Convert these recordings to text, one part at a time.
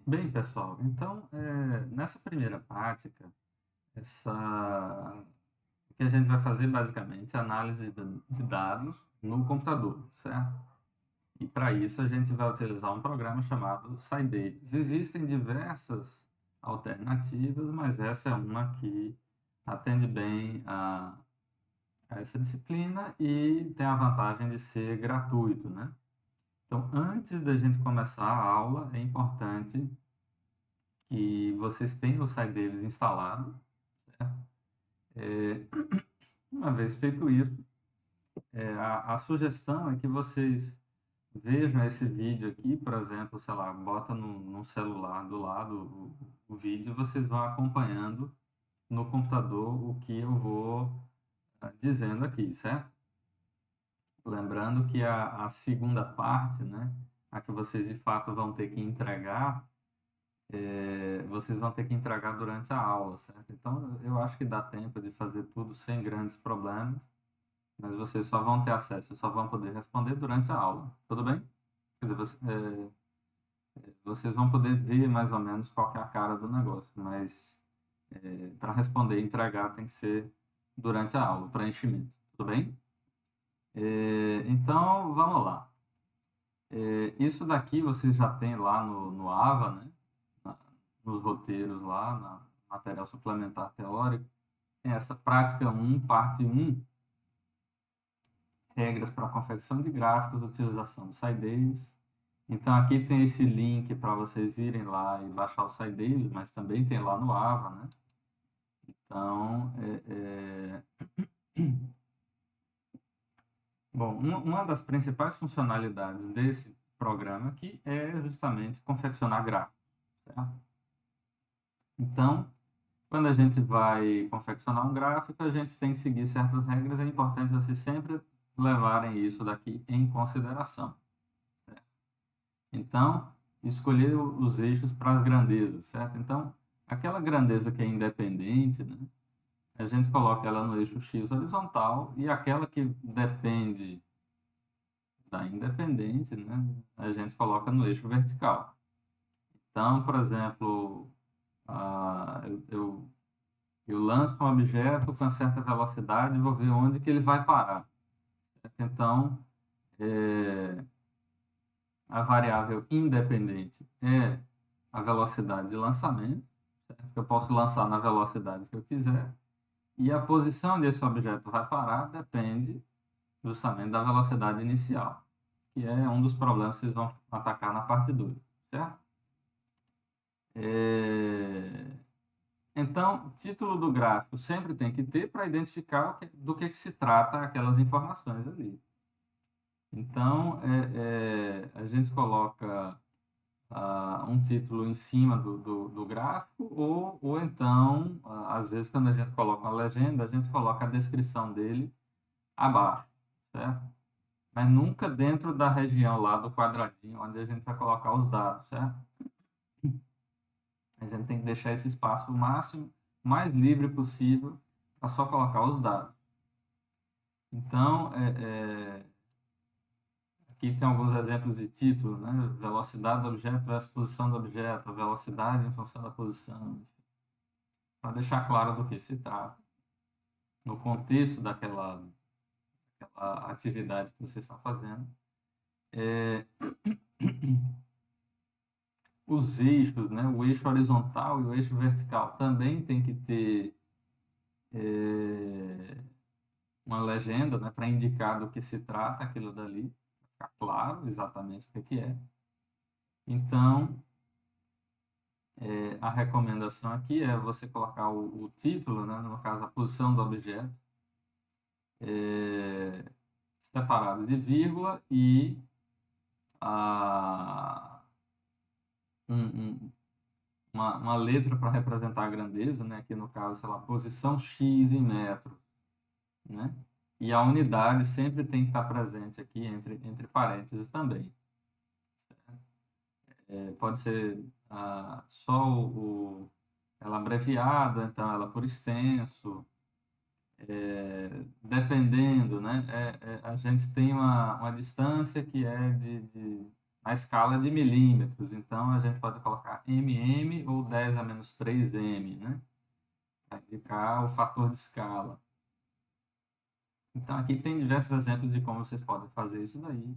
Bem, pessoal, então, nessa primeira prática, o que a gente vai fazer basicamente é análise de dados no computador, certo? E para isso a gente vai utilizar um programa chamado Sybase. Existem diversas alternativas, mas essa é uma que atende bem a essa disciplina e tem a vantagem de ser gratuito, né? Então, antes da gente começar a aula, é importante que vocês tenham o Sybase instalado. É, uma vez feito isso, a sugestão é que vocês vejam esse vídeo aqui, por exemplo, sei lá, bota no celular do lado o vídeo, vocês vão acompanhando no computador o que eu vou dizendo aqui, certo? Lembrando que a segunda parte, né, a que vocês de fato vão ter que entregar, vocês vão ter que entregar durante a aula, certo? Então, eu acho que dá tempo de fazer tudo sem grandes problemas. Mas vocês só vão ter acesso, só vão poder responder durante a aula, tudo bem? Quer dizer, vocês vão poder ver mais ou menos qual que é a cara do negócio, mas para responder e entregar tem que ser durante a aula, o preenchimento, tudo bem? Então, vamos lá. Isso daqui vocês já têm lá no AVA, né? Na- Nos roteiros lá, na material suplementar teórico. Tem essa prática um parte um, regras para confecção de gráficos, utilização do Sybase. Então aqui tem esse link para vocês irem lá e baixar o Sybase, mas também tem lá no AVA, né? Então, bom, uma das principais funcionalidades desse programa aqui é justamente confeccionar gráficos, certo? Então, quando a gente vai confeccionar um gráfico, a gente tem que seguir certas regras. É importante vocês sempre levarem isso daqui em consideração. Então, escolher os eixos para as grandezas, certo? Então, aquela grandeza que é independente, né, a gente coloca ela no eixo X horizontal e aquela que depende da independente, né, a gente coloca no eixo vertical. Então, por exemplo, eu lanço um objeto com certa velocidade e vou ver onde que ele vai parar, certo? Então, é, a variável independente é a velocidade de lançamento, certo? Eu posso lançar na velocidade que eu quiser, e a posição onde esse objeto vai parar depende justamente da velocidade inicial, que é um dos problemas que vocês vão atacar na parte 2, certo? Então, título do gráfico sempre tem que ter para identificar do que se trata aquelas informações ali. Então, a gente coloca um título em cima do gráfico, ou então, às vezes, quando a gente coloca uma legenda, a gente coloca a descrição dele abaixo, certo? Mas nunca dentro da região lá do quadradinho, onde a gente vai colocar os dados, certo? A gente tem que deixar esse espaço o máximo, mais livre possível, para só colocar os dados. Então, aqui tem alguns exemplos de título, né? Velocidade do objeto versus posição do objeto, velocidade em função da posição, para deixar claro do que se trata, no contexto daquela atividade que você está fazendo. Os eixos, né? O eixo horizontal e o eixo vertical também tem que ter uma legenda, né? Para indicar do que se trata aquilo dali, ficar claro exatamente o que é. Então, a recomendação aqui é você colocar o título, né? No caso, a posição do objeto, separado de vírgula e a, um, uma letra para representar a grandeza, né? Aqui no caso, sei lá, posição X em metro, né? E a unidade sempre tem que estar presente aqui entre parênteses também. Pode ser só ela abreviada, então ela por extenso, dependendo, né? A gente tem uma distância que é de na escala de milímetros. Então, a gente pode colocar mm ou 10 a menos 3m, né? Para indicar o fator de escala. Então, aqui tem diversos exemplos de como vocês podem fazer isso daí.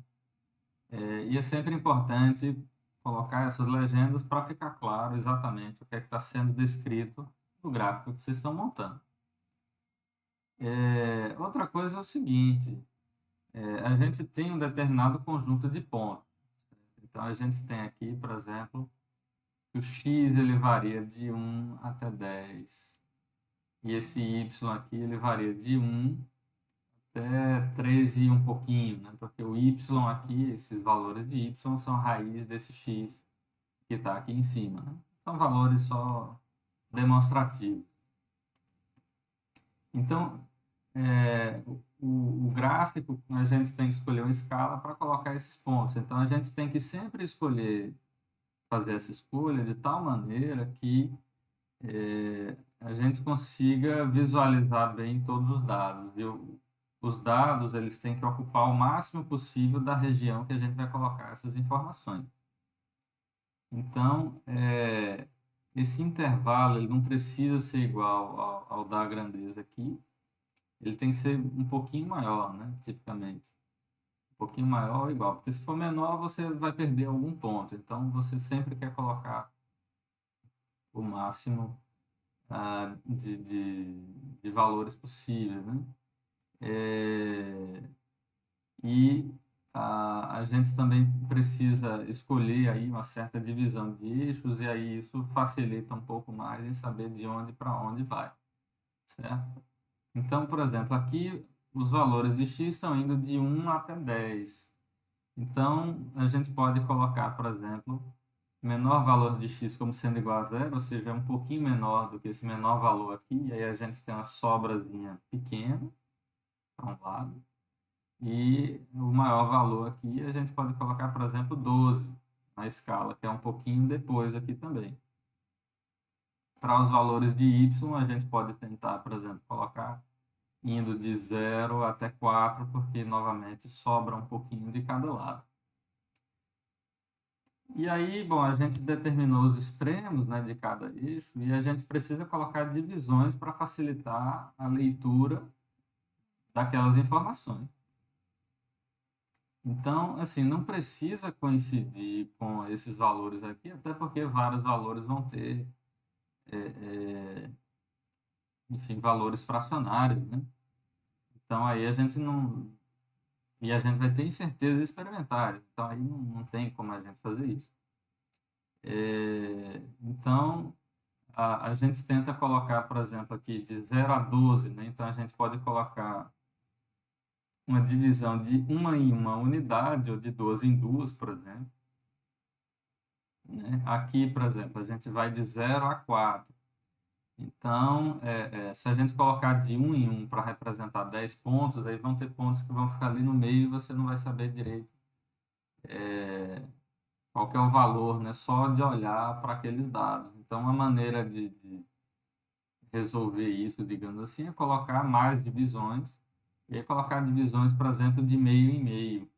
E é sempre importante colocar essas legendas para ficar claro exatamente o que é que está sendo descrito no gráfico que vocês estão montando. Outra coisa é o seguinte, a gente tem um determinado conjunto de pontos. Então, a gente tem aqui, por exemplo, que o x ele varia de 1 até 10. E esse y aqui ele varia de 1 até 13 e um pouquinho, né? Porque o y aqui, esses valores de y são raiz desse x que está aqui em cima, né? São valores só demonstrativos. Então, o gráfico, a gente tem que escolher uma escala para colocar esses pontos. Então, a gente tem que sempre escolher, fazer essa escolha de tal maneira que a gente consiga visualizar bem todos os dados. E os dados, eles têm que ocupar o máximo possível da região que a gente vai colocar essas informações. Então, esse intervalo, ele não precisa ser igual ao da grandeza aqui, ele tem que ser um pouquinho maior, né, tipicamente. Um pouquinho maior ou igual, porque se for menor, você vai perder algum ponto. Então, você sempre quer colocar o máximo de valores possíveis, né? E a gente também precisa escolher aí uma certa divisão de eixos, e aí isso facilita um pouco mais em saber de onde para onde vai, certo? Então, por exemplo, aqui os valores de x estão indo de 1 até 10. Então, a gente pode colocar, por exemplo, menor valor de x como sendo igual a zero, ou seja, um pouquinho menor do que esse menor valor aqui, e aí a gente tem uma sobrazinha pequena para um lado, e o maior valor aqui a gente pode colocar, por exemplo, 12 na escala, que é um pouquinho depois aqui também. Para os valores de y, a gente pode tentar, por exemplo, colocar indo de 0 até 4, porque novamente sobra um pouquinho de cada lado. E aí, bom, a gente determinou os extremos, né, de cada eixo e a gente precisa colocar divisões para facilitar a leitura daquelas informações. Então, assim, não precisa coincidir com esses valores aqui, até porque vários valores vão ter, enfim, valores fracionários, né? Então, aí a gente não... E a gente vai ter incertezas experimentais, então aí não tem como a gente fazer isso. Então, a gente tenta colocar, por exemplo, aqui de 0 a 12, né? Então, a gente pode colocar uma divisão de uma em uma unidade, ou de duas em duas, por exemplo. Né? Aqui, por exemplo, a gente vai de 0 a 4. Então, se a gente colocar de um em um para representar 10 pontos, aí vão ter pontos que vão ficar ali no meio e você não vai saber direito qual que é o valor, né? Só de olhar para aqueles dados. Então, uma maneira de resolver isso, digamos assim, é colocar mais divisões, e aí colocar divisões, por exemplo, de meio em meio.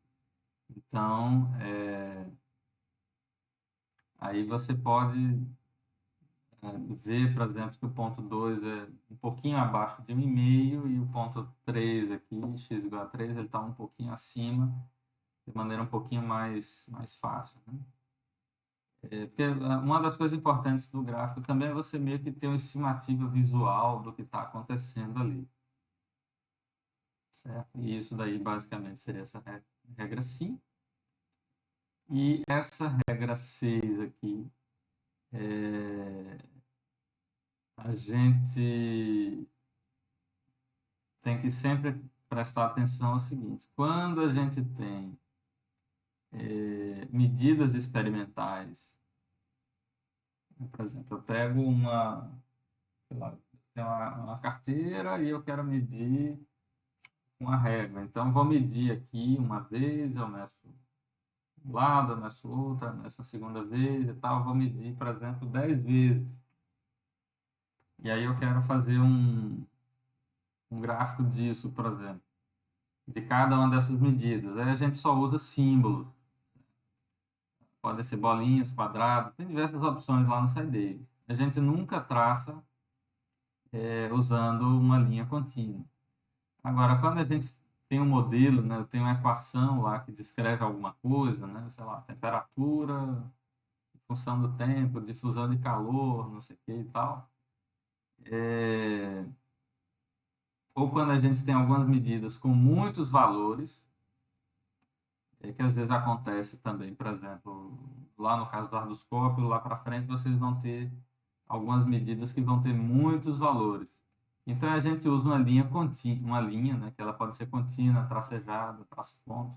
Então, aí você pode ver, por exemplo, que o ponto 2 é um pouquinho abaixo de 1,5 e o ponto 3 aqui, x igual a 3, ele está um pouquinho acima, de maneira um pouquinho mais fácil, né? Porque uma das coisas importantes do gráfico também é você meio que ter uma estimativa visual do que está acontecendo ali, certo? E isso daí basicamente seria essa regra 5. E essa regra 6 aqui, a gente tem que sempre prestar atenção ao seguinte: quando a gente tem medidas experimentais, por exemplo, eu pego sei lá, tenho uma carteira e eu quero medir uma régua. Então, vou medir aqui uma vez, eu meço um lado, eu meço outra, eu meço a segunda vez e tal. Vou medir, por exemplo, 10 vezes. E aí eu quero fazer um gráfico disso, por exemplo, de cada uma dessas medidas. Aí a gente só usa símbolos. podem ser bolinhas, quadrados, tem diversas opções lá no SciDavis. A gente nunca traça usando uma linha contínua. Agora, quando a gente tem um modelo, né, tem uma equação lá que descreve alguma coisa, né, sei lá, temperatura, função do tempo, difusão de calor, não sei o que e tal, ou quando a gente tem algumas medidas com muitos valores, que às vezes acontece também, por exemplo, lá no caso do ardoscópio, lá para frente vocês vão ter algumas medidas que vão ter muitos valores. Então a gente usa uma linha contínua, uma linha, né, que ela pode ser contínua, tracejada, traço ponto.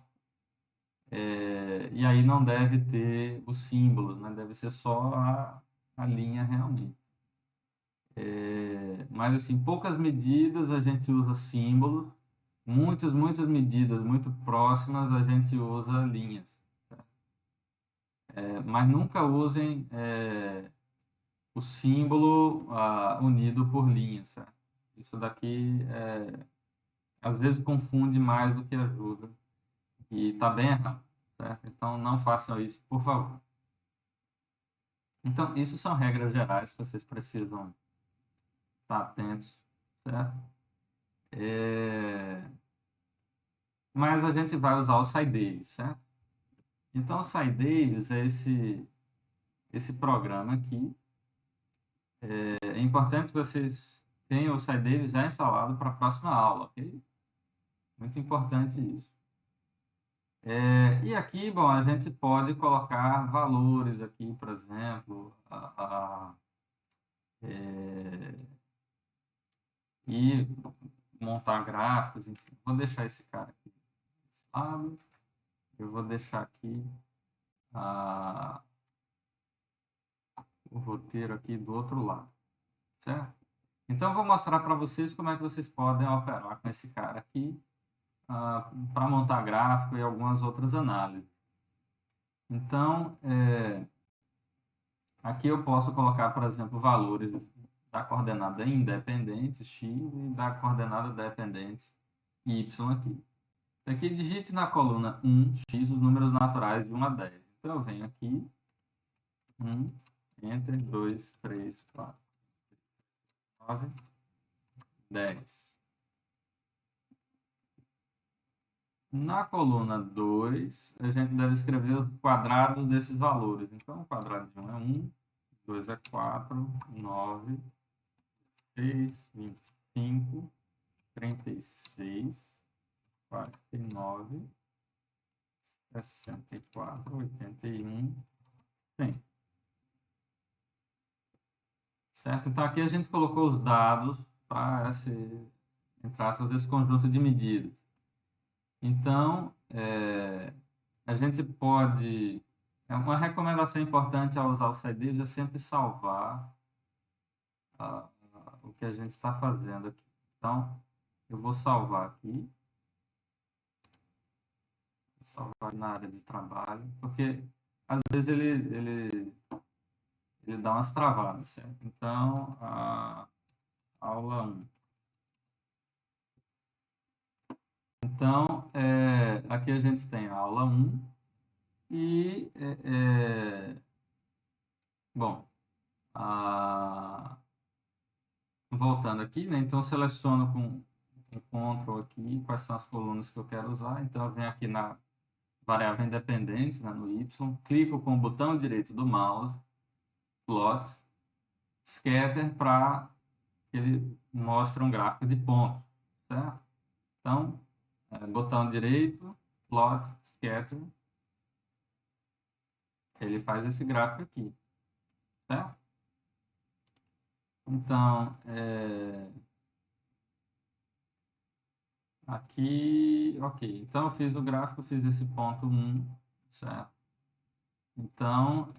E aí não deve ter os símbolos, né, deve ser só a linha realmente. Mas assim, poucas medidas a gente usa símbolos, muitas medidas muito próximas a gente usa linhas. Mas nunca usem o símbolo unido por linhas, certo? Isso daqui às vezes confunde mais do que ajuda e está bem errado, certo? Então não façam isso, por favor. Então, isso são regras gerais que vocês precisam estar atentos, certo? Mas a gente vai usar o SciDavis, certo? Então, o SciDavis é esse programa aqui. É importante que vocês tenham o SciDavis já instalado para a próxima aula, ok? Muito importante isso. E aqui, bom, a gente pode colocar valores aqui, por exemplo, e montar gráficos, enfim. Vou deixar esse cara aqui desse lado. Eu vou deixar aqui o roteiro aqui do outro lado, certo? Então, eu vou mostrar para vocês como é que vocês podem operar com esse cara aqui para montar gráfico e algumas outras análises. Então, aqui eu posso colocar, por exemplo, valores da coordenada independente, x, e da coordenada dependente, y aqui. Aqui, digite na coluna 1, x, os números naturais de 1 a 10. Então, eu venho aqui, 1, enter, 2, 3, 4, 9, 10. Na coluna 2, a gente deve escrever os quadrados desses valores. Então, o quadrado de 1 é 1, 2 é 4, 9, 6, 25, 36, 49, 64, 81, 100. Certo? Então, aqui a gente colocou os dados para entre aspas, esse conjunto de medidas. Então, a gente pode... Uma recomendação importante ao usar o SciDavis é sempre salvar o que a gente está fazendo aqui. Então, eu vou salvar aqui. Vou salvar na área de trabalho, porque às vezes ele dá umas travadas, certo? Então, a aula 1. Então, aqui a gente tem a aula 1 e, bom, voltando aqui, né? Então, seleciono com Ctrl aqui quais são as colunas que eu quero usar. Então, eu venho aqui na variável independente, né, no Y, clico com o botão direito do mouse, plot, scatter, para que ele mostre um gráfico de pontos, certo? Então, botão direito, plot, scatter, ele faz esse gráfico aqui, certo? Então, aqui, ok. Então, eu fiz o gráfico, fiz esse ponto 1, certo? Então,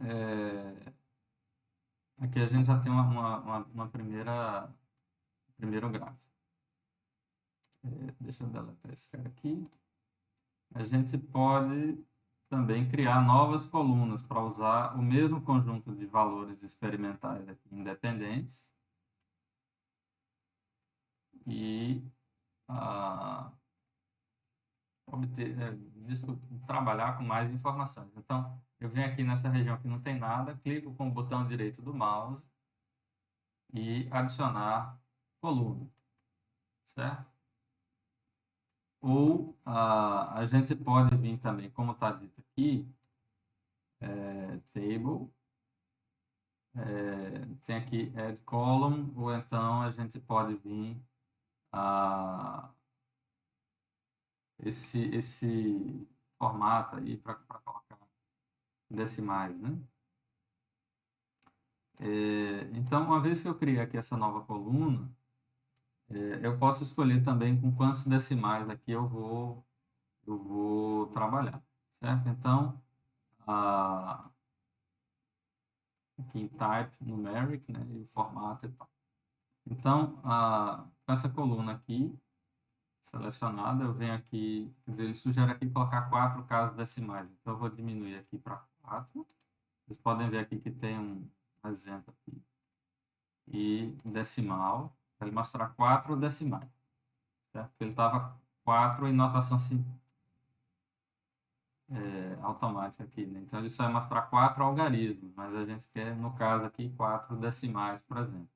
aqui a gente já tem uma primeiro gráfico. Deixa eu deletar esse cara aqui. A gente pode também criar novas colunas para usar o mesmo conjunto de valores experimentais aqui, independentes. E trabalhar com mais informações. Então, eu venho aqui nessa região que não tem nada, clico com o botão direito do mouse e adicionar coluna, certo? Ou a gente pode vir também, como está dito aqui, table, tem aqui add column, ou então a gente pode vir a esse formato aí para colocar decimais, né? Então, uma vez que eu criei aqui essa nova coluna, eu posso escolher também com quantos decimais aqui eu vou trabalhar, certo? Então, aqui em type numeric, né? E o formato e tal. Então, com essa coluna aqui selecionada, eu venho aqui, quer dizer, ele sugere aqui colocar 4 casas decimais. Então, eu vou diminuir aqui para 4. Vocês podem ver aqui que tem um exemplo aqui. E decimal, para ele mostrar 4 decimais, certo? Ele estava 4 em notação automática aqui, né? Então, ele só vai mostrar 4 algarismos, mas a gente quer, no caso aqui, 4 decimais, por exemplo.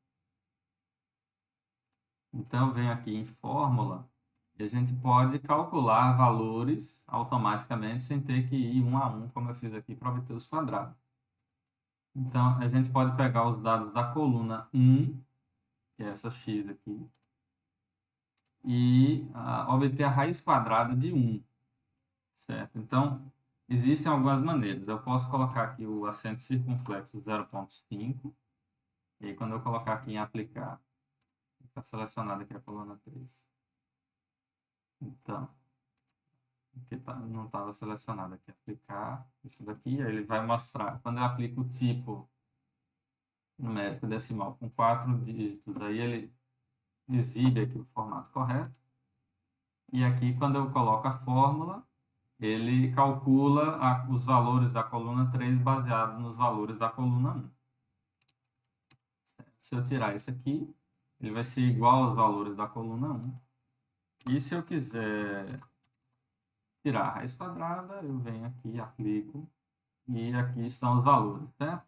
Então, eu venho aqui em fórmula e a gente pode calcular valores automaticamente sem ter que ir um a um, como eu fiz aqui, para obter os quadrados. Então, a gente pode pegar os dados da coluna 1, que é essa x aqui, e obter a raiz quadrada de 1, certo? Então, existem algumas maneiras. Eu posso colocar aqui o acento circunflexo 0,5, e aí quando eu colocar aqui em aplicar, está selecionada aqui a coluna 3. Então, que não estava selecionado aqui, aplicar isso daqui, aí ele vai mostrar, quando eu aplico o tipo numérico decimal com 4 dígitos, aí ele exibe aqui o formato correto, e aqui quando eu coloco a fórmula, ele calcula os valores da coluna 3 baseado nos valores da coluna 1. Se eu tirar isso aqui, ele vai ser igual aos valores da coluna 1. E se eu quiser tirar a raiz quadrada, eu venho aqui, aplico, e aqui estão os valores, certo?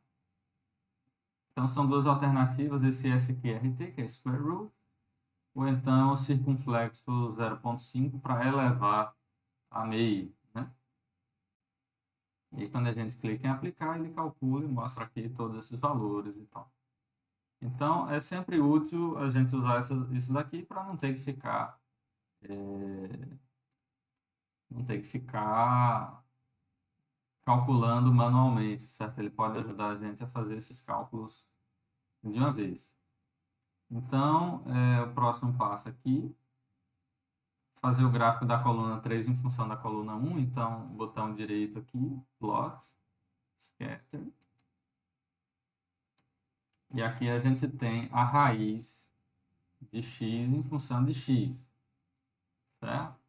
Então, são duas alternativas, esse SQRT, que é Square Root, ou então o circunflexo 0,5 para elevar a meio, né? E quando a gente clica em aplicar, ele calcula e mostra aqui todos esses valores e tal. Então, é sempre útil a gente usar isso daqui para não ter que ficar calculando manualmente, certo? Ele pode ajudar a gente a fazer esses cálculos de uma vez. Então, o próximo passo aqui, fazer o gráfico da coluna 3 em função da coluna 1. Então, botão direito aqui, plot, scatter. E aqui a gente tem a raiz de x em função de x, certo?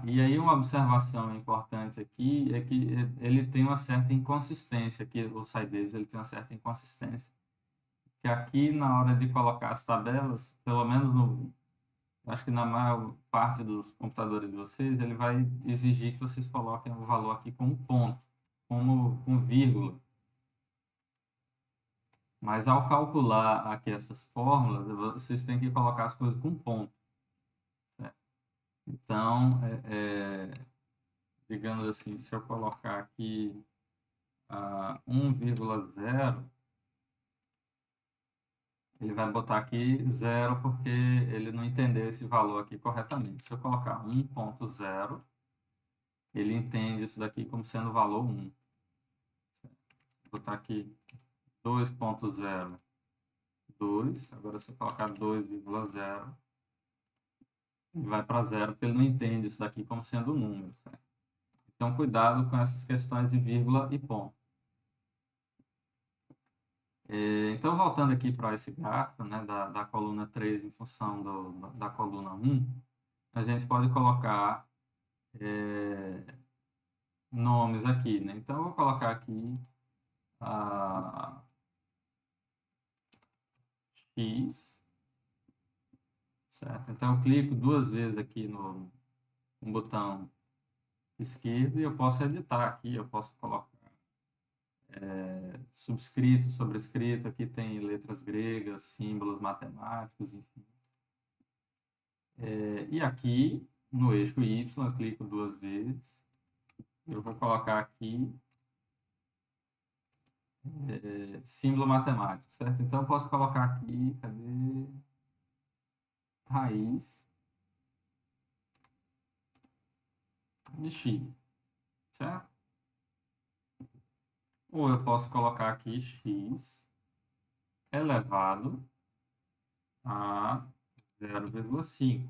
E aí uma observação importante aqui é que ele tem uma certa inconsistência, aqui o SciDavis ele tem uma certa inconsistência, que aqui na hora de colocar as tabelas, pelo menos acho que na maior parte dos computadores de vocês, ele vai exigir que vocês coloquem o valor aqui como ponto, como com vírgula. Mas ao calcular aqui essas fórmulas, vocês têm que colocar as coisas com ponto, certo? Então, digamos assim, se eu colocar aqui 1,0, ele vai botar aqui 0 porque ele não entendeu esse valor aqui corretamente. Se eu colocar 1,0, ele entende isso daqui como sendo o valor 1. Vou botar aqui 2,0, 2. Agora, se eu colocar 2,0, ele vai para 0, porque ele não entende isso daqui como sendo um número, certo? Então, cuidado com essas questões de vírgula e ponto. Então, voltando aqui para esse gráfico, né, da coluna 3 em função da coluna 1, a gente pode colocar nomes aqui, né? Então, eu vou colocar aqui x, certo? Então, eu clico duas vezes aqui um botão esquerdo e eu posso editar aqui, eu posso colocar subscrito, sobrescrito, aqui tem letras gregas, símbolos matemáticos, enfim. E aqui, no eixo Y, eu clico 2 vezes, eu vou colocar aqui símbolo matemático, certo? Então, eu posso colocar aqui, cadê? Raiz de x, certo? Ou eu posso colocar aqui x elevado a 0,5,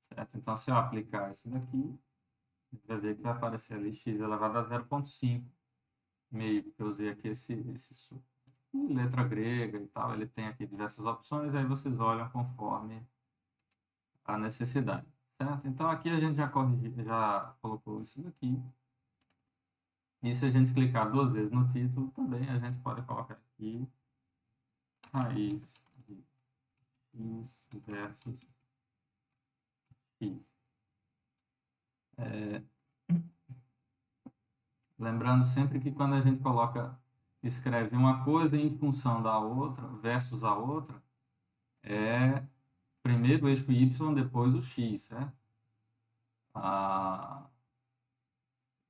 certo? Então, se eu aplicar isso daqui, você vai ver que vai aparecer ali x elevado a 0,5, meio que eu usei aqui esse letra grega e tal, ele tem aqui diversas opções, aí vocês olham conforme a necessidade, certo? Então, aqui a gente já colocou isso daqui. E se a gente clicar 2 vezes no título, também a gente pode colocar aqui raiz de x versus x. Lembrando sempre que quando a gente escreve uma coisa em função da outra, versus a outra, é primeiro o eixo y, depois o x, certo?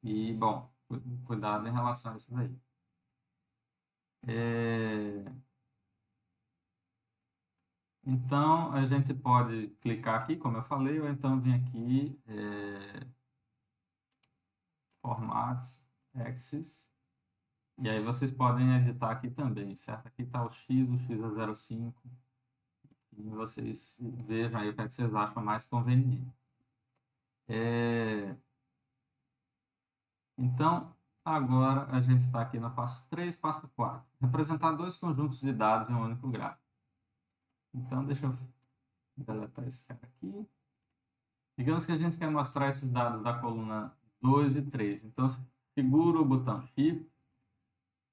E, bom, cuidado em relação a isso daí. Então, a gente pode clicar aqui, como eu falei, ou então vir aqui, Format, Axis, e aí vocês podem editar aqui também, certo? Aqui está o x é 0,5, e vocês vejam aí o que é que vocês acham mais conveniente. Então, agora a gente está aqui no passo 3, passo 4. Representar dois conjuntos de dados em um único gráfico. Então, deixa eu deletar esse cara aqui. Digamos que a gente quer mostrar esses dados da coluna 2 e 3. Então, segura o botão Shift,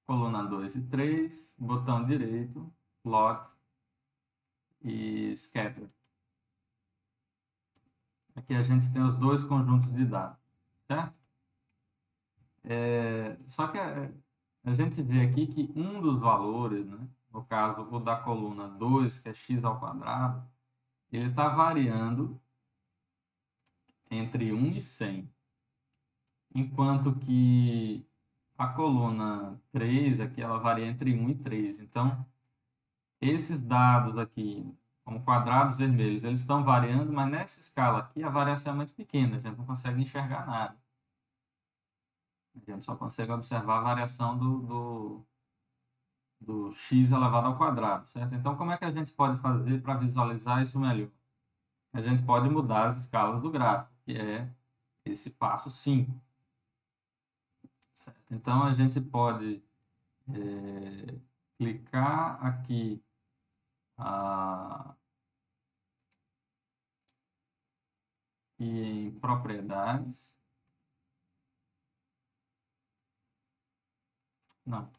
coluna 2 e 3, botão direito, Plot e Scatter. Aqui a gente tem os dois conjuntos de dados, certo? Só que a gente vê aqui que um dos valores, né, no caso o da coluna 2, que é x ao quadrado, ele está variando entre 1 e 100. Enquanto que a coluna 3 aqui, ela varia entre 1 e 3. Então, esses dados aqui, como quadrados vermelhos, eles estão variando, mas nessa escala aqui a variação é muito pequena, a gente não consegue enxergar nada. A gente só consegue observar a variação do x elevado ao quadrado, certo? Então, como é que a gente pode fazer para visualizar isso melhor? A gente pode mudar as escalas do gráfico, que é esse passo 5. Certo? Então, a gente pode clicar aqui e em propriedades. Não.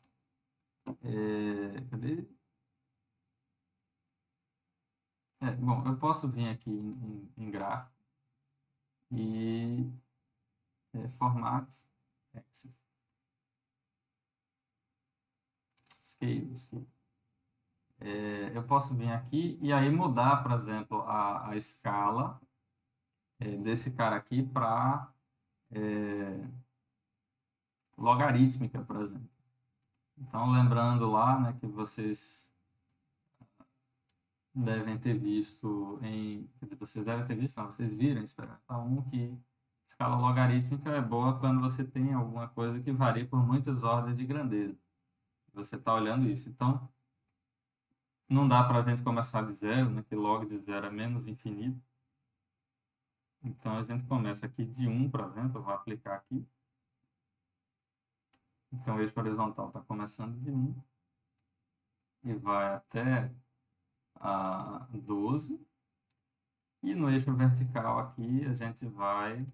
Cadê? Bom, eu posso vir aqui em gráfico e format axis. Scale. Eu posso vir aqui e aí mudar, por exemplo, a escala desse cara aqui para logarítmica, por exemplo. Então, lembrando lá, né, que vocês devem ter visto quer dizer, vocês devem ter visto, não, vocês viram em Experimenta 1 que escala logarítmica é boa quando você tem alguma coisa que varia por muitas ordens de grandeza. Você está olhando isso. Então, não dá para a gente começar de zero, né, que log de zero é menos infinito. Então, a gente começa aqui de 1, por exemplo, eu vou aplicar aqui. Então, o eixo horizontal está começando de 1 e vai até a 12. E no eixo vertical aqui, a gente vai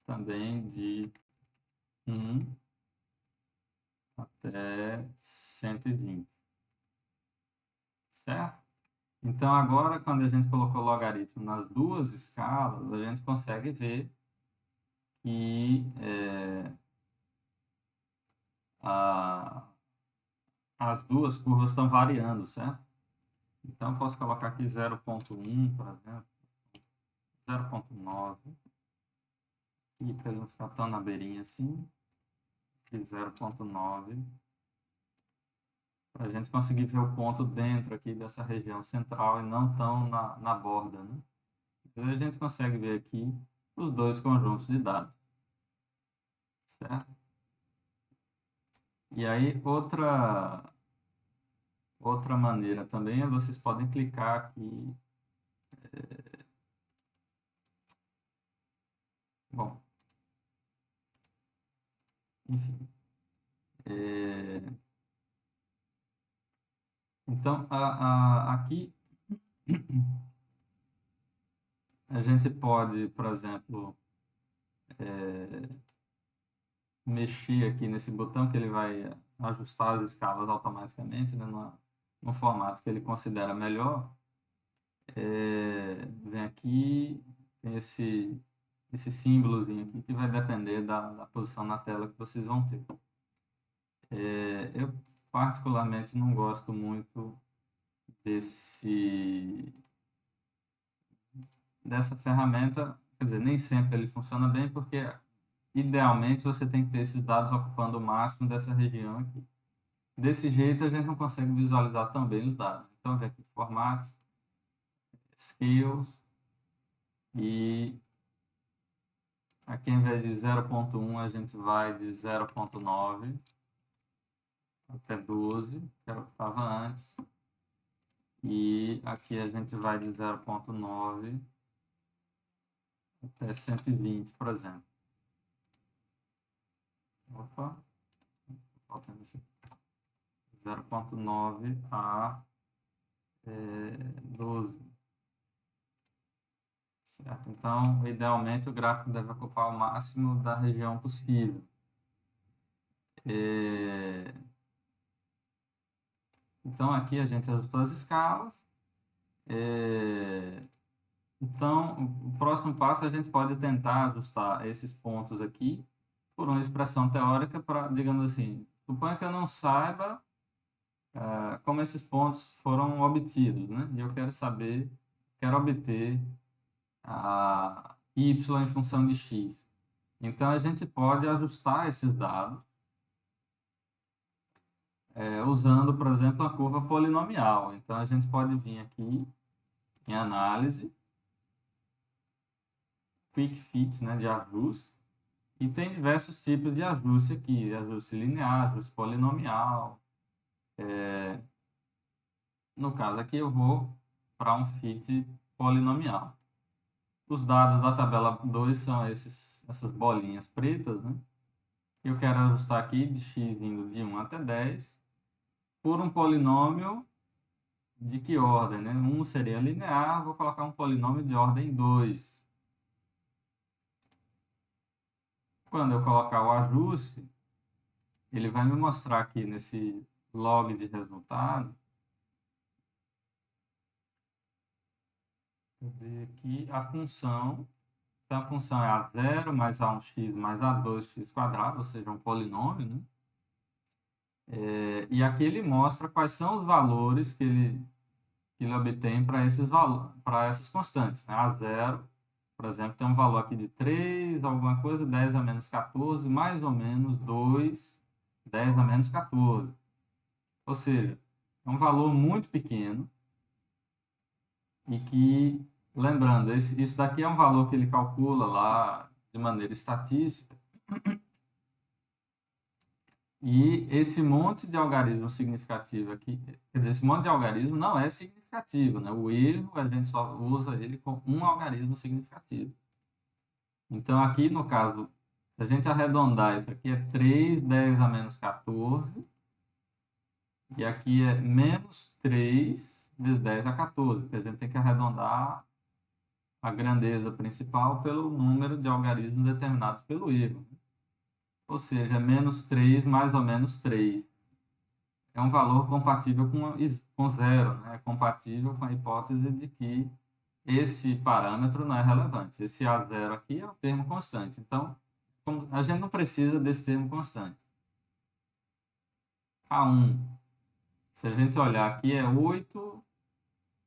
também de 1 até 120. Certo? Então, agora, quando a gente colocou o logaritmo nas duas escalas, a gente consegue ver que a- as duas curvas estão variando, certo? Então, eu posso colocar aqui 0,1, por exemplo, 0,9, e para ele não ficar tão na beirinha assim, aqui 0,9, para a gente conseguir ver o ponto dentro aqui dessa região central e não tão na borda, né? Então, a gente consegue ver aqui os dois conjuntos de dados, certo? E aí, outra maneira também é vocês podem clicar aqui. Bom, enfim. Então, aqui a gente pode, por exemplo, mexer aqui nesse botão que ele vai ajustar as escalas automaticamente, né, no formato que ele considera melhor. Vem aqui, tem esse símbolozinho aqui que vai depender da posição na tela que vocês vão ter. Eu particularmente não gosto muito dessa ferramenta, quer dizer, nem sempre ele funciona bem, porque idealmente você tem que ter esses dados ocupando o máximo dessa região aqui. Desse jeito a gente não consegue visualizar tão bem os dados. Então, vem aqui Format, Skills, e aqui em vez de 0,1 a gente vai de 0,9 até 12, que era o que estava antes. E aqui a gente vai de 0,9 até 120, por exemplo. Opa, faltando esse 0,9 a 12. Certo? Então, idealmente, o gráfico deve ocupar o máximo da região possível. Então, aqui a gente ajustou as escalas. Então, o próximo passo a gente pode tentar ajustar esses pontos aqui por uma expressão teórica para, digamos assim, suponha que eu não saiba como esses pontos foram obtidos, né? E eu quero obter a y em função de x. Então, a gente pode ajustar esses dados usando, por exemplo, a curva polinomial. Então, a gente pode vir aqui em análise, quick fit, né, de ajuste, e tem diversos tipos de ajuste aqui, ajuste linear, ajuste polinomial. No caso aqui, eu vou para um fit polinomial. Os dados da tabela 2 são essas bolinhas pretas, né? Eu quero ajustar aqui de x indo de 1 até 10 por um polinômio de que ordem, né? 1 seria linear, vou colocar um polinômio de ordem 2. Quando eu colocar o ajuste, ele vai me mostrar aqui nesse log de resultado, cadê aqui a função. Então, a função é a0 mais a1x mais a2x quadrado, ou seja, um polinômio, né? E aqui ele mostra quais são os valores que ele obtém para para essas constantes, né? A0, por exemplo, tem um valor aqui de 3, alguma coisa, 10 a menos 14, mais ou menos 2, 10 a menos 14. Ou seja, é um valor muito pequeno e que, lembrando, isso daqui é um valor que ele calcula lá de maneira estatística. E esse monte de algarismo significativo aqui, quer dizer, esse monte de algarismo não é significativo, né? O erro, a gente só usa ele com um algarismo significativo. Então, aqui no caso, se a gente arredondar, isso aqui é 3, 10 a menos 14, e aqui é menos 3 vezes 10 a 14, porque a gente tem que arredondar a grandeza principal pelo número de algarismos determinados pelo erro. Ou seja, menos 3 mais ou menos 3. é um valor compatível com zero, né? É compatível com a hipótese de que esse parâmetro não é relevante. Esse a zero aqui é o termo constante. Então, a gente não precisa desse termo constante. A1, se a gente olhar aqui, é 8,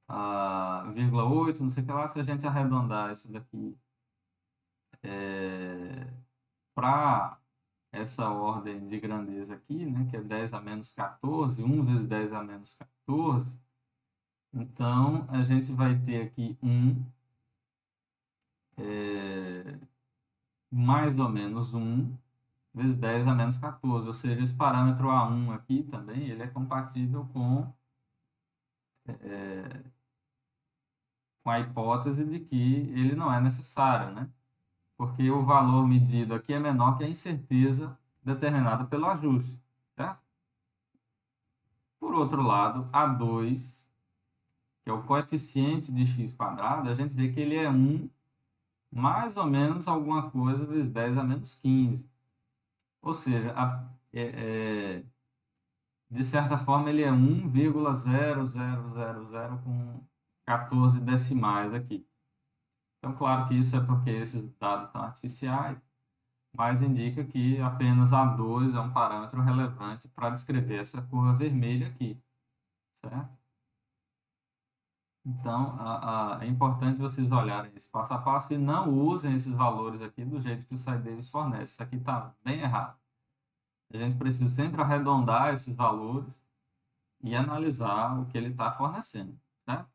8, não sei o que lá. Se a gente arredondar isso daqui para essa ordem de grandeza aqui, né, que é 10 a menos 14, 1 vezes 10 a menos 14, então a gente vai ter aqui 1 mais ou menos 1 vezes 10 a menos 14, ou seja, esse parâmetro A1 aqui também, ele é compatível com a hipótese de que ele não é necessário, né? Porque o valor medido aqui é menor que a incerteza determinada pelo ajuste, certo? Por outro lado, A2, que é o coeficiente de x quadrado, a gente vê que ele é 1 mais ou menos alguma coisa vezes 10 a menos 15. Ou seja, de certa forma, ele é 1,0000 com 14 decimais aqui. Então, claro que isso é porque esses dados são artificiais, mas indica que apenas A2 é um parâmetro relevante para descrever essa curva vermelha aqui, certo? Então, é importante vocês olharem esse passo a passo e não usem esses valores aqui do jeito que o site deles fornece. Isso aqui está bem errado. A gente precisa sempre arredondar esses valores e analisar o que ele está fornecendo, certo?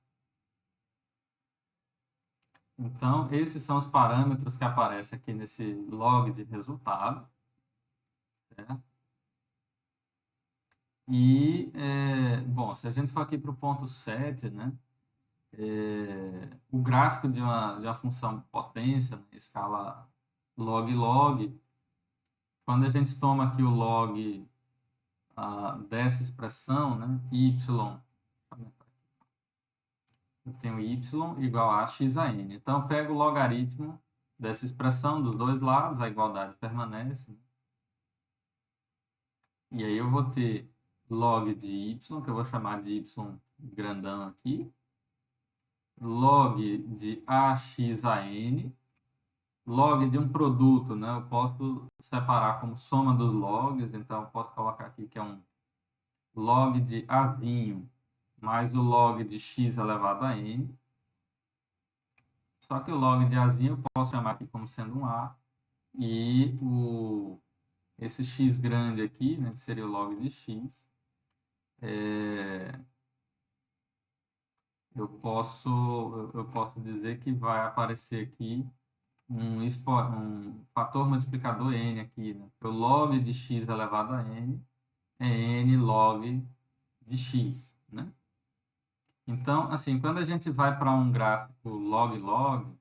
Então, esses são os parâmetros que aparecem aqui nesse log de resultado, certo? E, bom, se a gente for aqui para o ponto 7, né? O gráfico de uma função potência, né, escala log-log, quando a gente toma aqui o log dessa expressão, né, y, eu tenho y igual a x a n. Então, eu pego o logaritmo dessa expressão dos dois lados, a igualdade permanece, né? E aí eu vou ter log de y, que eu vou chamar de y grandão aqui, log de ax a n, log de um produto, né? Eu posso separar como soma dos logs, então eu posso colocar aqui que é um log de azinho mais o log de x elevado a n. Só que o log de azinho eu posso chamar aqui como sendo um a, e esse x grande aqui, né, que seria o log de x, eu posso dizer que vai aparecer aqui um fator multiplicador n aqui, né? O log de x elevado a n é n log de x, né? Então, assim, quando a gente vai para um gráfico log-log,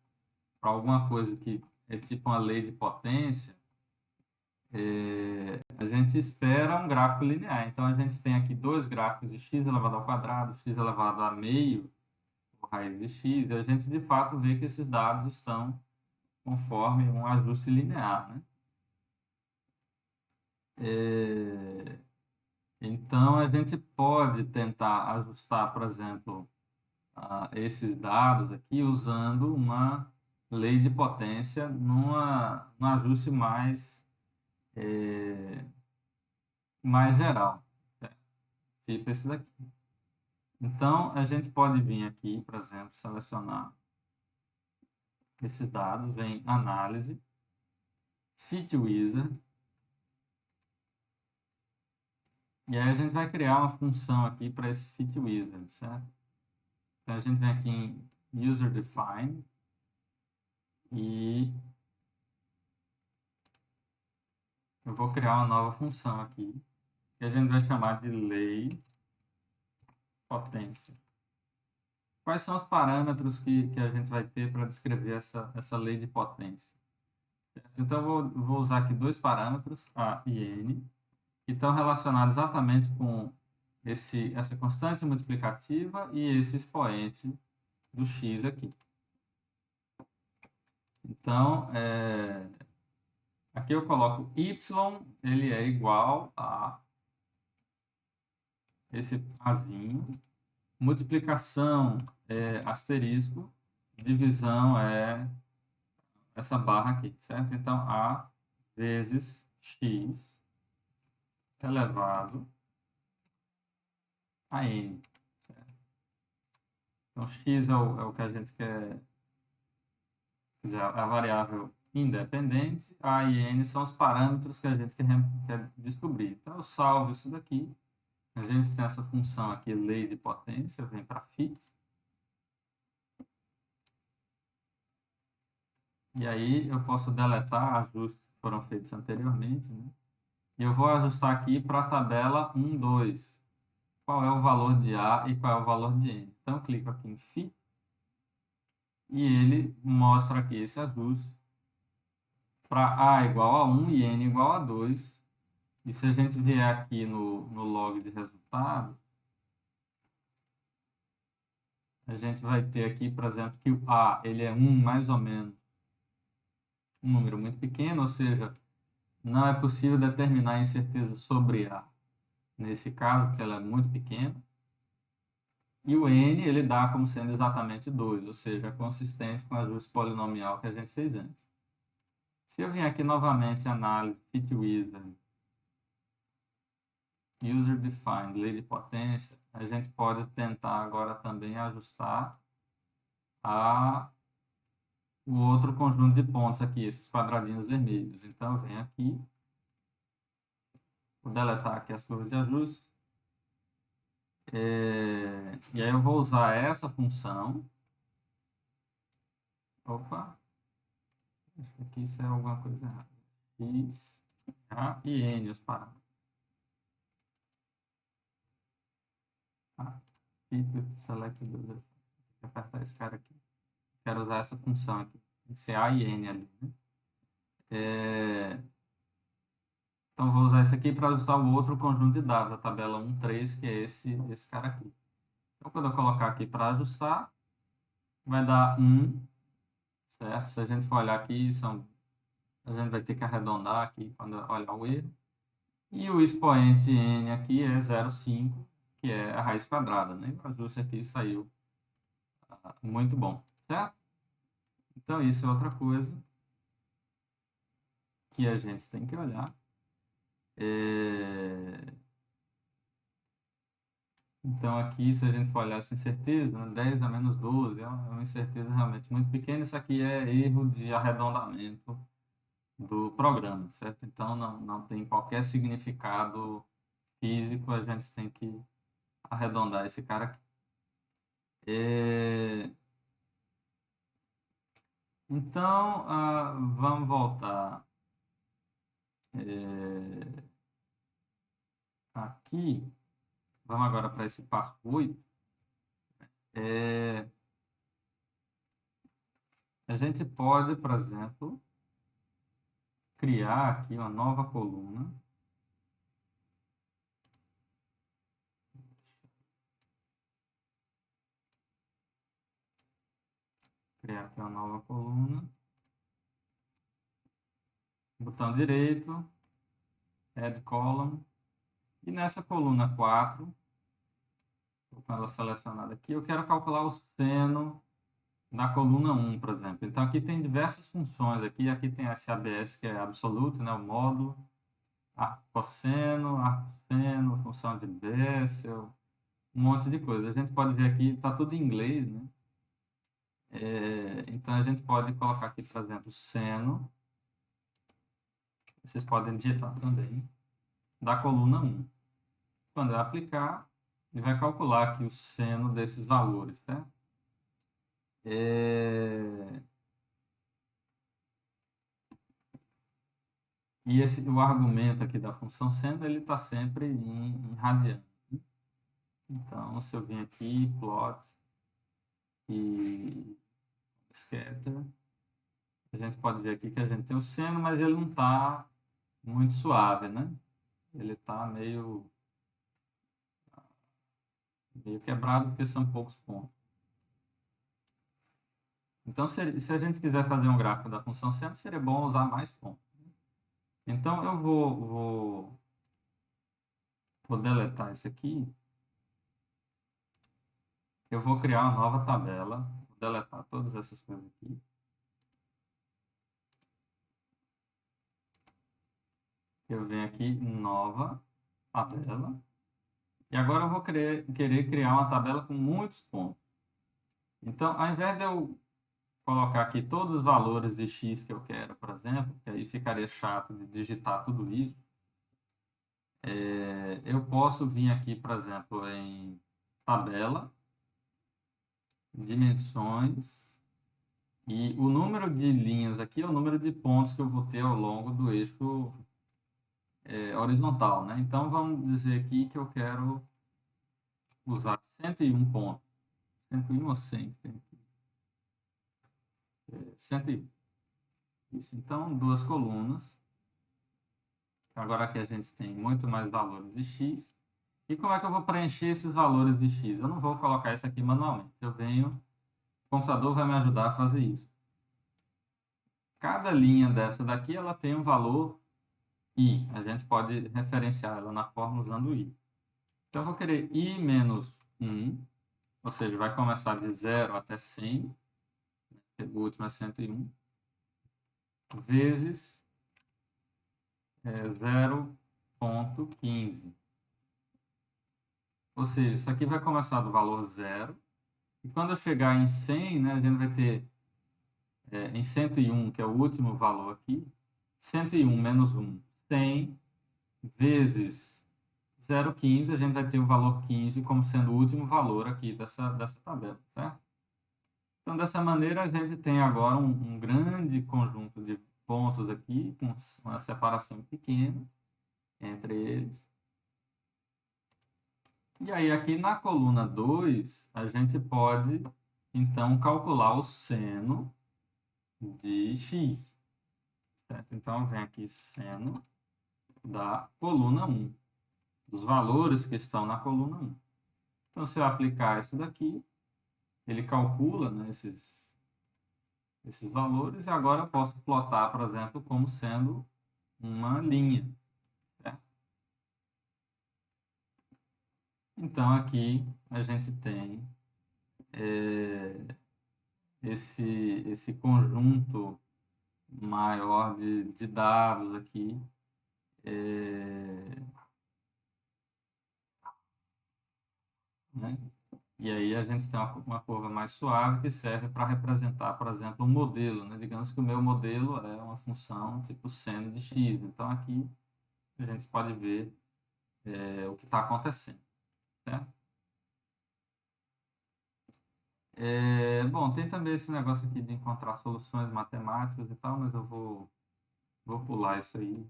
para alguma coisa que é tipo uma lei de potência, a gente espera um gráfico linear. Então, a gente tem aqui dois gráficos de x elevado ao quadrado, x elevado a meio, raiz de x, e a gente, de fato, vê que esses dados estão conforme um ajuste linear, né? Então, a gente pode tentar ajustar, por exemplo, esses dados aqui usando uma lei de potência num ajuste mais geral, certo? Tipo esse daqui. Então, a gente pode vir aqui, por exemplo, selecionar esses dados, vem análise, fit wizard, e aí a gente vai criar uma função aqui para esse fit wizard, certo? Então, a gente vem aqui em user define e eu vou criar uma nova função aqui, que a gente vai chamar de lei potência. Quais são os parâmetros que a gente vai ter para descrever essa lei de potência? Certo? Então, eu vou usar aqui dois parâmetros, A e N, que estão relacionados exatamente com essa constante multiplicativa e esse expoente do x aqui. Então, aqui eu coloco y, ele é igual a esse azinho. Multiplicação é asterisco, divisão é essa barra aqui, certo? Então, A vezes X elevado a N, certo? Então, X é o que a gente quer, quer dizer, a variável independente, A e N são os parâmetros que a gente quer descobrir. Então, eu salvo isso daqui. A gente tem essa função aqui, lei de potência, vem para fix. E aí eu posso deletar ajustes que foram feitos anteriormente, né? E eu vou ajustar aqui para a tabela 1, 2. Qual é o valor de A e qual é o valor de N. Então, eu clico aqui em fix e ele mostra aqui esse ajuste para A igual a 1 e N igual a 2. E se a gente vier aqui no log de resultado, a gente vai ter aqui, por exemplo, que o A ele é 1 mais ou menos, um número muito pequeno, ou seja, não é possível determinar a incerteza sobre A nesse caso, porque ela é muito pequena. E o N ele dá como sendo exatamente 2, ou seja, é consistente com o ajuste polinomial que a gente fez antes. Se eu vier aqui novamente análise, Fit Wizard, User Defined, lei de potência, a gente pode tentar agora também ajustar o outro conjunto de pontos aqui, esses quadradinhos vermelhos. Então, eu venho aqui, vou deletar aqui as curvas de ajuste, e aí eu vou usar essa função. Opa, acho que aqui isso é alguma coisa errada. X, A e N, os parâmetros. Select Vou apertar esse cara aqui. Quero usar essa função aqui. Tem que ser A e N ali, né? Então, vou usar isso aqui para ajustar o outro conjunto de dados, a tabela 1, 3, que é esse cara aqui. Então, quando eu colocar aqui para ajustar, vai dar 1, certo? Se a gente for olhar aqui, a gente vai ter que arredondar aqui quando olhar o erro. E o expoente n aqui é 0,5, que é a raiz quadrada, né? O ajuste aqui saiu muito bom, certo? Então, isso é outra coisa que a gente tem que olhar. Então, aqui, se a gente for olhar essa incerteza, né, 10 a menos 12 é uma incerteza realmente muito pequena. Isso aqui é erro de arredondamento do programa, certo? Então, não tem qualquer significado físico, a gente tem que arredondar esse cara aqui. Então, vamos voltar aqui. Vamos agora para esse passo 8. A gente pode, por exemplo, criar aqui uma nova coluna. Criar aqui uma nova coluna. Botão direito, Add Column. E nessa coluna 4, estou com ela selecionada aqui, eu quero calcular o seno da coluna 1, por exemplo. Então, aqui tem diversas funções. Aqui tem esse ABS, que é absoluto, né, o módulo. Arco cosseno, função de Bessel, um monte de coisa. A gente pode ver aqui, está tudo em inglês, né? Então, a gente pode colocar aqui, por exemplo, seno. Vocês podem digitar também, da coluna 1. Quando eu aplicar, ele vai calcular aqui o seno desses valores, tá? E o argumento aqui da função seno, ele está sempre em radiano. Então, se eu vim aqui, plot e scatter, a gente pode ver aqui que a gente tem o seno, mas ele não está muito suave, né? Ele está meio quebrado, porque são poucos pontos. Então, se a gente quiser fazer um gráfico da função seno, seria bom usar mais pontos. Então, eu vou deletar isso aqui eu vou criar uma nova tabela, vou deletar todas essas coisas aqui. Eu venho aqui, nova tabela. E agora eu vou querer criar uma tabela com muitos pontos. Então, ao invés de eu colocar aqui todos os valores de x que eu quero, por exemplo, que aí ficaria chato de digitar tudo isso, eu posso vir aqui, por exemplo, em tabela, dimensões, e o número de linhas aqui é o número de pontos que eu vou ter ao longo do eixo horizontal, né? Então, vamos dizer aqui que eu quero usar 101 pontos. 101 ou 100? 101. Isso. Então, duas colunas. Agora aqui a gente tem muito mais valores de x. E como é que eu vou preencher esses valores de x? Eu não vou colocar isso aqui manualmente. Eu venho, o computador vai me ajudar a fazer isso. Cada linha dessa daqui, ela tem um valor i. A gente pode referenciar ela na fórmula usando i. Então, eu vou querer i menos 1, ou seja, vai começar de 0 até 100, o último é 101, vezes 0,15. Ou seja, isso aqui vai começar do valor 0. E quando eu chegar em 100, né, a gente vai ter em 101, que é o último valor aqui, 101 menos 1, 100, vezes 0,15, a gente vai ter o valor 15 como sendo o último valor aqui dessa tabela, certo? Então, dessa maneira, a gente tem agora um grande conjunto de pontos aqui, com uma separação pequena entre eles. E aí, aqui na coluna 2, a gente pode, então, calcular o seno de x. Certo? Então, vem aqui seno da coluna 1, dos valores que estão na coluna 1. Então, se eu aplicar isso daqui, ele calcula, né, esses valores, e agora eu posso plotar, por exemplo, como sendo uma linha. Certo? Então, aqui a gente tem esse conjunto maior de dados aqui. Né? E aí a gente tem uma curva mais suave que serve para representar, por exemplo, um modelo. Né? Digamos que o meu modelo é uma função tipo seno de x. Então, aqui a gente pode ver o que está acontecendo. Certo? Bom, tem também esse negócio aqui de encontrar soluções matemáticas e tal, mas eu vou pular isso aí.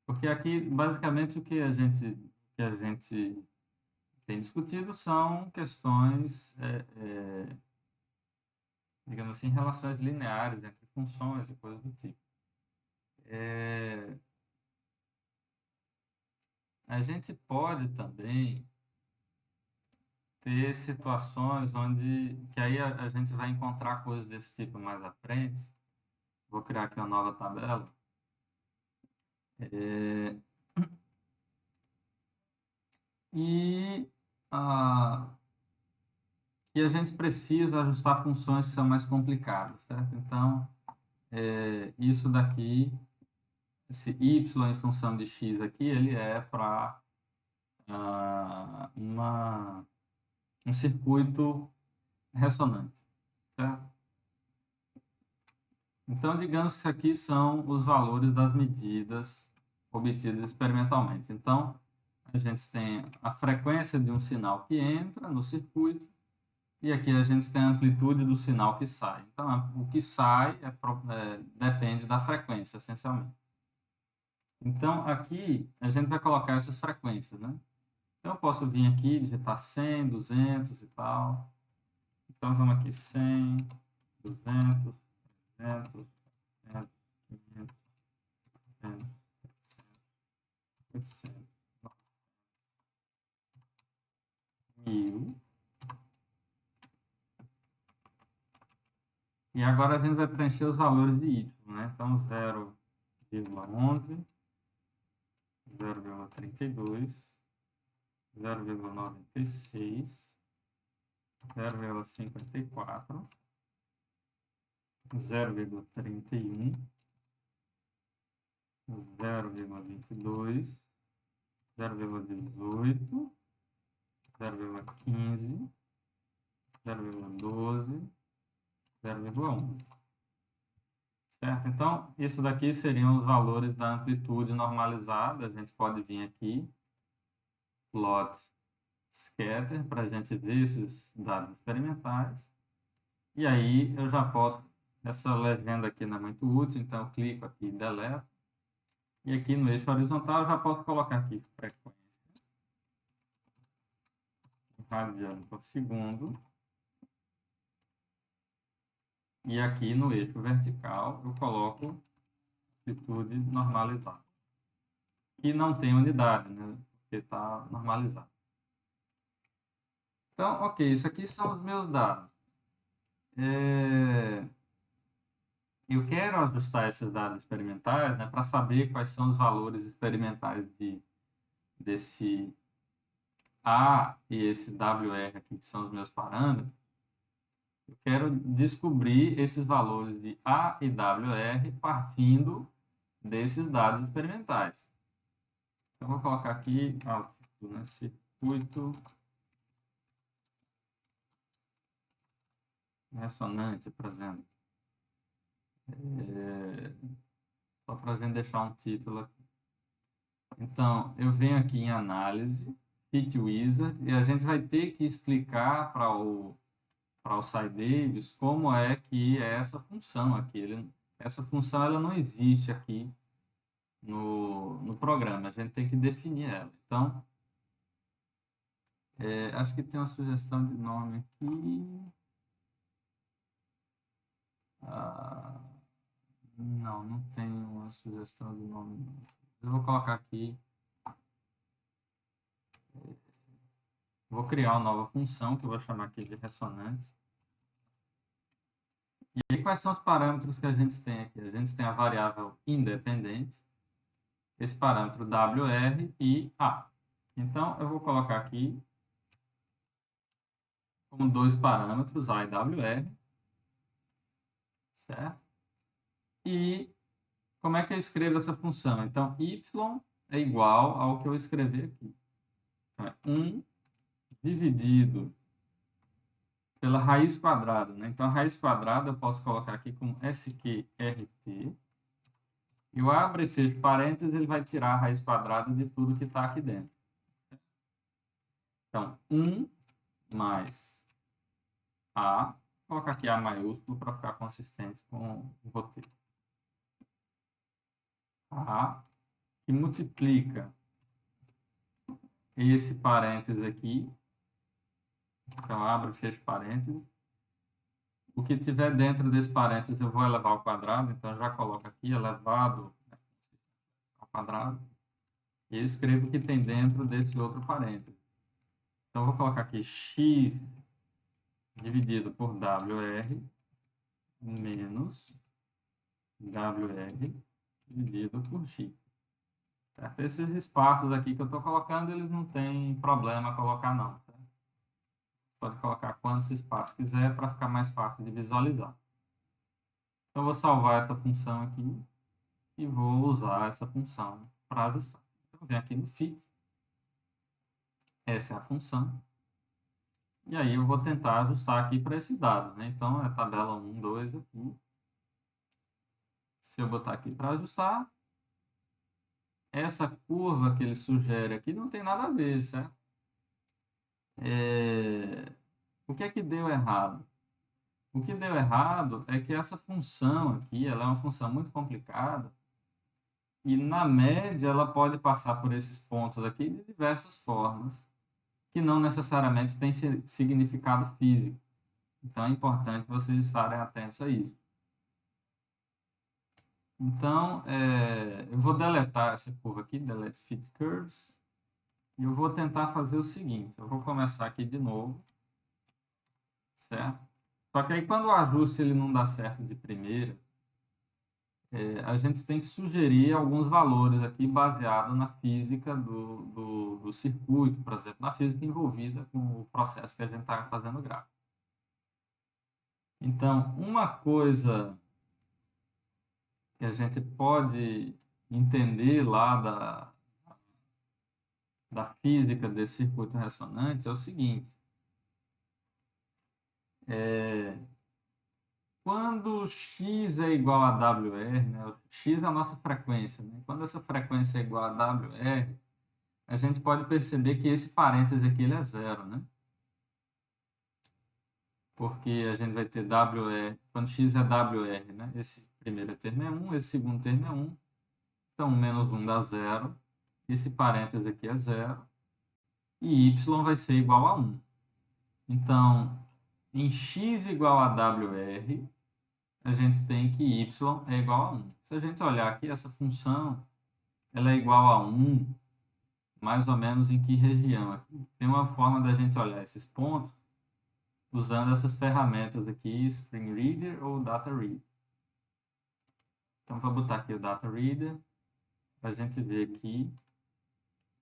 Porque aqui, basicamente, o que a gente tem discutido são questões, digamos assim, relações lineares entre funções e coisas do tipo. A gente pode também ter situações onde, que aí a gente vai encontrar coisas desse tipo mais à frente. Vou criar aqui uma nova tabela. E, ah, e a gente precisa ajustar funções que são mais complicadas, certo? Então, isso daqui, esse y em função de x aqui, ele é para um circuito ressonante, certo? Então, digamos que isso aqui são os valores das medidas obtidas experimentalmente. Então, a gente tem a frequência de um sinal que entra no circuito e aqui a gente tem a amplitude do sinal que sai. Então, o que sai depende da frequência, essencialmente. Então, aqui a gente vai colocar essas frequências, né? Então, eu posso vir aqui, digitar 100, 200 e tal. Então, vamos aqui, 100, 200, 300, 400, 500, 600, 700, 800, 1000. E agora a gente vai preencher os valores de y, né? Então, 0,11, 0,32, 0,96, 0,54, 0,31, 0,22, 0,18, 0,15, 0,12, 0,11. Certo? Então, isso daqui seriam os valores da amplitude normalizada. A gente pode vir aqui, plot scatter, para a gente ver esses dados experimentais. E aí eu já posso, essa legenda aqui não é muito útil, então eu clico aqui em delete. E aqui no eixo horizontal eu já posso colocar aqui frequência, radiano por segundo. E aqui no eixo vertical eu coloco amplitude normalizada. E não tem unidade, né? Porque está normalizado. Então, ok, isso aqui são os meus dados. Eu quero ajustar esses dados experimentais, né, para saber quais são os valores experimentais desse A e esse WR aqui, que são os meus parâmetros. Eu quero descobrir esses valores de A e WR partindo desses dados experimentais. Então, vou colocar aqui né, circuito ressonante, por exemplo. Só para a gente deixar um título aqui. Então, eu venho aqui em análise, Fit Wizard, e a gente vai ter que explicar para o SciDavis como é que é essa função aqui. Essa função ela não existe aqui no programa, a gente tem que definir ela. Então, acho que tem uma sugestão de nome aqui. Não tem uma sugestão de nome. Eu vou colocar aqui. Vou criar uma nova função, que eu vou chamar aqui de ressonante. E aí, quais são os parâmetros que a gente tem aqui? A gente tem a variável independente, esse parâmetro WR e A. Então, eu vou colocar aqui como dois parâmetros, A e WR, certo? E como é que eu escrevo essa função? Então, y é igual ao que eu escrevi aqui. Então, é 1 dividido pela raiz quadrada, né? Então, a raiz quadrada eu posso colocar aqui como SQRT. E o abre e fecho parênteses, ele vai tirar a raiz quadrada de tudo que está aqui dentro. Então, 1 mais A, vou colocar aqui A maiúsculo para ficar consistente com o roteiro. A, que multiplica esse parênteses aqui. Então, abre e fecho parênteses. O que tiver dentro desse parênteses eu vou elevar ao quadrado, então já coloco aqui elevado ao quadrado. E eu escrevo o que tem dentro desse outro parênteses. Então, eu vou colocar aqui x dividido por WR menos WR dividido por x. Certo? Esses espaços aqui que eu estou colocando, eles não tem problema colocar não. Tá? Pode colocar quantos espaços quiser para ficar mais fácil de visualizar. Então, eu vou salvar essa função aqui e vou usar essa função para ajustar. Então, venho aqui no Fit. Essa é a função. E aí eu vou tentar ajustar aqui para esses dados, né? Então, é tabela 1, 2 aqui. Se eu botar aqui para ajustar, essa curva que ele sugere aqui não tem nada a ver, certo? O que é que deu errado? O que deu errado é que essa função aqui, ela é uma função muito complicada e, na média, ela pode passar por esses pontos aqui de diversas formas, que não necessariamente têm significado físico. Então, é importante vocês estarem atentos a isso. Então, eu vou deletar essa curva aqui, delete fit curves, e eu vou tentar fazer o seguinte, eu vou começar aqui de novo, certo? Só que aí quando o ajuste ele não dá certo de primeira, a gente tem que sugerir alguns valores aqui baseado na física do circuito, por exemplo, na física envolvida com o processo que a gente está fazendo o gráfico. Então, uma coisa que a gente pode entender lá da física desse circuito ressonante é o seguinte: quando x é igual a WR, né, x é a nossa frequência, né? Quando essa frequência é igual a WR, a gente pode perceber que esse parêntese aqui ele é zero, né? Porque a gente vai ter WR, quando x é WR, né? Esse primeiro termo é 1, esse segundo termo é 1. Então, menos 1 dá zero. Esse parêntese aqui é zero. E y vai ser igual a 1. Então, em x igual a WR, a gente tem que y é igual a 1. Se a gente olhar aqui, essa função ela é igual a 1, mais ou menos em que região aqui? Tem uma forma da gente olhar esses pontos usando essas ferramentas aqui, Screen Reader ou Data Reader. Então, vou botar aqui o Data Reader, para a gente ver aqui.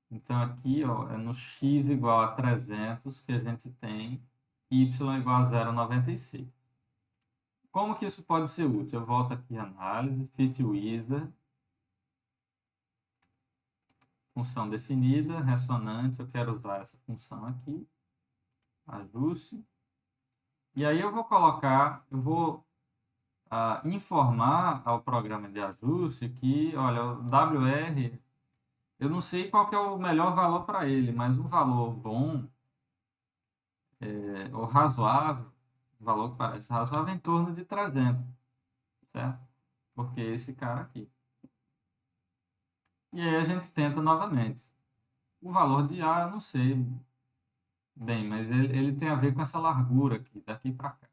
Então, aqui ó, é no x igual a 300 que a gente tem y igual a 0,96. Como que isso pode ser útil? Eu volto aqui em análise, fit wizard, função definida, ressonante, eu quero usar essa função aqui, ajuste. E aí eu vou colocar, eu vou informar ao programa de ajuste que, olha, o WR, eu não sei qual que é o melhor valor para ele, mas um valor bom, ou razoável, um valor que parece razoável, é em torno de 300, certo? Porque é esse cara aqui. E aí a gente tenta novamente. O valor de A eu não sei bem, mas ele tem a ver com essa largura aqui, daqui para cá,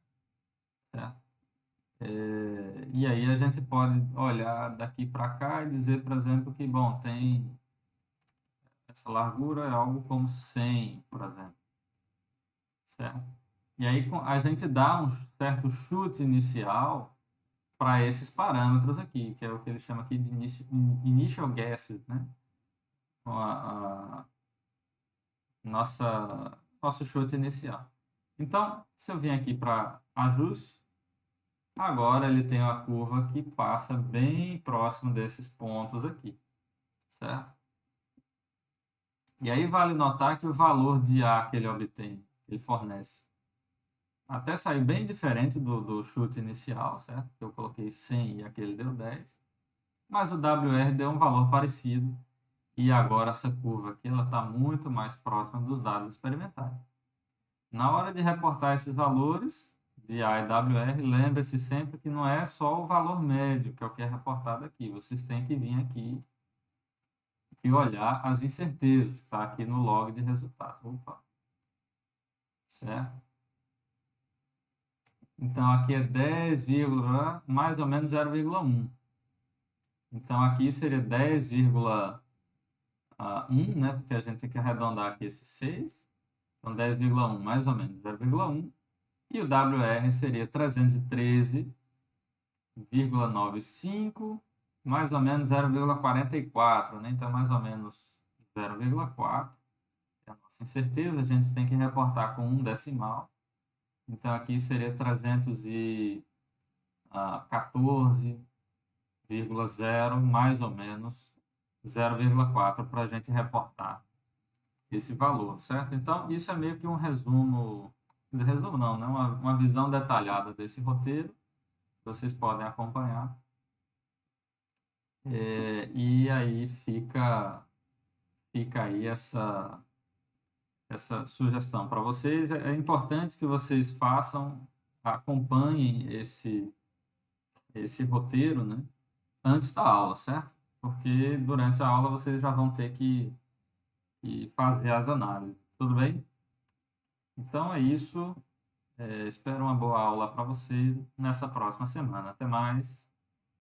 certo? E aí a gente pode olhar daqui para cá e dizer, por exemplo, que, bom, tem essa largura é algo como 100, por exemplo, certo? E aí a gente dá um certo chute inicial para esses parâmetros aqui, que é o que ele chama aqui de initial guesses, né? A nosso chute inicial. Então, se eu vim aqui para ajuste, agora ele tem uma curva que passa bem próximo desses pontos aqui, certo? E aí vale notar que o valor de A que ele obtém, ele fornece, até saiu bem diferente do chute inicial, certo? Eu coloquei 100 e aquele deu 10. Mas o WR deu um valor parecido. E agora essa curva aqui ela está muito mais próxima dos dados experimentais. Na hora de reportar esses valores de A e WR, lembre-se sempre que não é só o valor médio, que é o que é reportado aqui. Vocês têm que vir aqui e olhar as incertezas, que está aqui no log de resultado. Opa. Certo? Então, aqui é 10, mais ou menos 0,1. Então, aqui seria 10,1, né? Porque a gente tem que arredondar aqui esse 6. Então, 10,1 mais ou menos 0,1. E o WR seria 313,95, mais ou menos 0,44, né? Então, mais ou menos 0,4. É a nossa incerteza, a gente tem que reportar com um decimal. Então, aqui seria 314,0, mais ou menos 0,4 para a gente reportar esse valor, certo? Então, isso é meio que um resumo, resumo não, né? Uma visão detalhada desse roteiro, vocês podem acompanhar. E aí fica aí essa sugestão para vocês. É importante que vocês acompanhem esse roteiro, né, antes da aula, certo? Porque durante a aula vocês já vão ter que fazer as análises, tudo bem? Então é isso. Espero uma boa aula para vocês nessa próxima semana. Até mais.